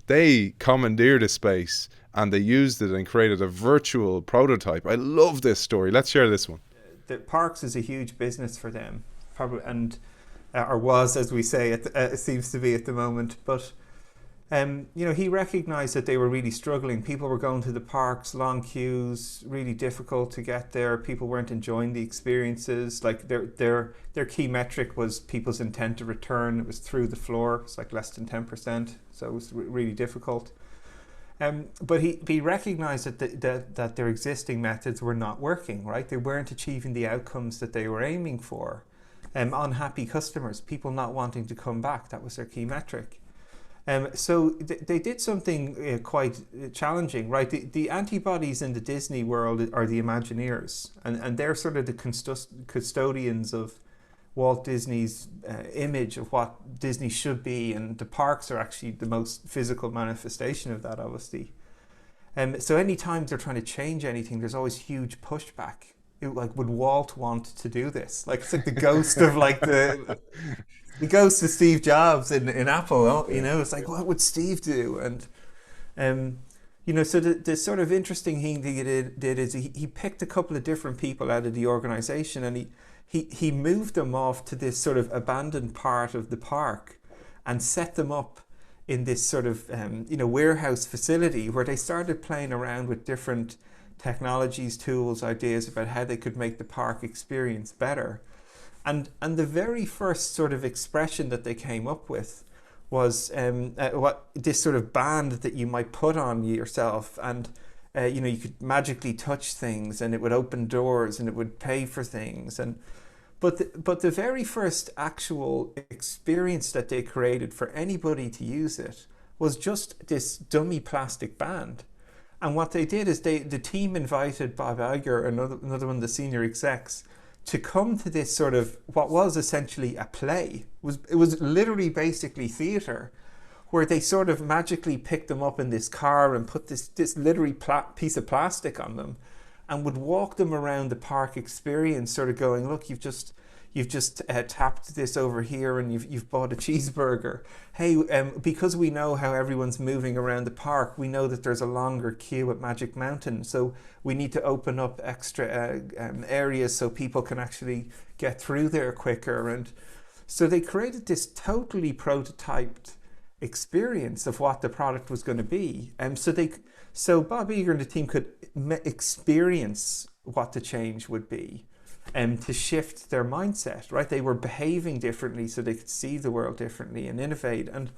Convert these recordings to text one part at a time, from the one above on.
they commandeered a space and they used it and created a virtual prototype. I love this story. Let's share this one. The parks is a huge business for them, probably, and or was, as we say, it seems to be at the moment. But he recognised that they were really struggling. People were going to the parks, long queues, really difficult to get there. People weren't enjoying the experiences. Like their key metric was people's intent to return. It was through the floor. It's like less than 10%, so it was really difficult. But he recognised that their existing methods were not working. Right, they weren't achieving the outcomes that they were aiming for. Unhappy customers, people not wanting to come back. That was their key metric. So they did something quite challenging, right? The antibodies in the Disney world are the Imagineers, and they're sort of the custodians of Walt Disney's image of what Disney should be, and the parks are actually the most physical manifestation of that, obviously. So anytime they're trying to change anything, there's always huge pushback. Would Walt want to do this? Like, it's like the ghost of like the ghost of Steve Jobs in Apple. It's like, what would Steve do? And so the sort of interesting thing he did is he picked a couple of different people out of the organization, and he moved them off to this sort of abandoned part of the park and set them up in this sort of warehouse facility where they started playing around with different technologies, tools, ideas about how they could make the park experience better. And the very first sort of expression that they came up with was what this sort of band that you might put on yourself, and you could magically touch things, and it would open doors, and it would pay for things. But the very first actual experience that they created for anybody to use it was just this dummy plastic band. And what they did is the team invited Bob Iger, another one of the senior execs, to come to this sort of what was essentially a play. It was literally basically theatre, where they sort of magically picked them up in this car and put this literally piece of plastic on them, and would walk them around the park experience, sort of going, look, you've just tapped this over here, and you've bought a cheeseburger. Hey, because we know how everyone's moving around the park, we know that there's a longer queue at Magic Mountain, so we need to open up extra areas so people can actually get through there quicker. And so they created this totally prototyped experience of what the product was going to be. So Bob Iger and the team could experience what the change would be, to shift their mindset, right? They were behaving differently so they could see the world differently and innovate. And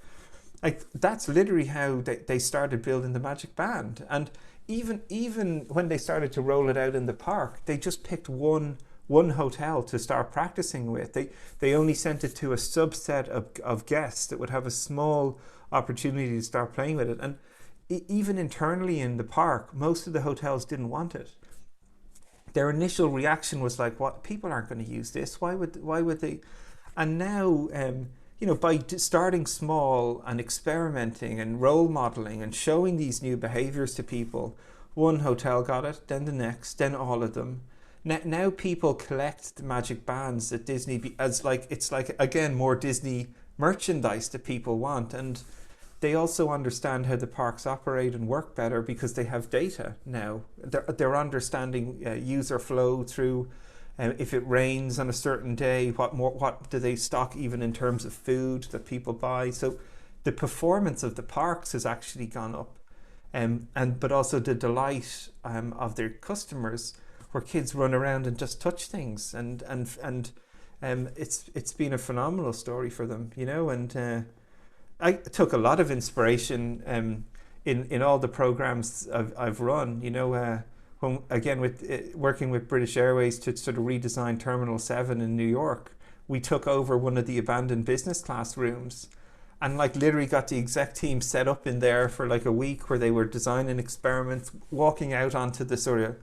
that's literally how they started building the Magic Band. And even when they started to roll it out in the park, they just picked one hotel to start practicing with. They only sent it to a subset of guests that would have a small opportunity to start playing with it. And even internally in the park, most of the hotels didn't want it. Their initial reaction was like, "What? People aren't going to use this. Why would they?" And now, by starting small and experimenting and role modeling and showing these new behaviors to people, one hotel got it, then the next, then all of them. Now people collect the Magic Bands at Disney as it's like again more Disney merchandise that people want, and they also understand how the parks operate and work better because they have data now. They're understanding user flow through if it rains on a certain day, what do they stock even in terms of food that people buy. So the performance of the parks has actually gone up, but also the delight of their customers, where kids run around and just touch things, and it's been a phenomenal story for them, and I took a lot of inspiration in all the programs I've run, working with British Airways to sort of redesign Terminal 7 in New York. We took over one of the abandoned business class rooms and literally got the exec team set up in there for a week, where they were designing experiments, walking out onto the sort of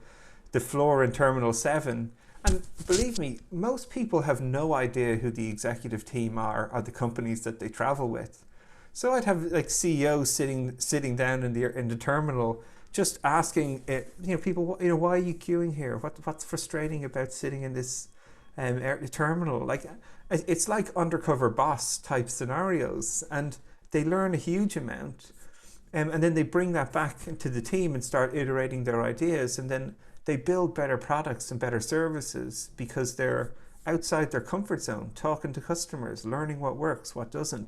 the floor in Terminal 7. And believe me, most people have no idea who the executive team are or the companies that they travel with. So I'd have CEOs sitting down in the terminal, just asking people, why are you queuing here? What's frustrating about sitting in this terminal? It's like undercover boss type scenarios, and they learn a huge amount. And then they bring that back into the team and start iterating their ideas, and then they build better products and better services because they're outside their comfort zone, talking to customers, learning what works, what doesn't.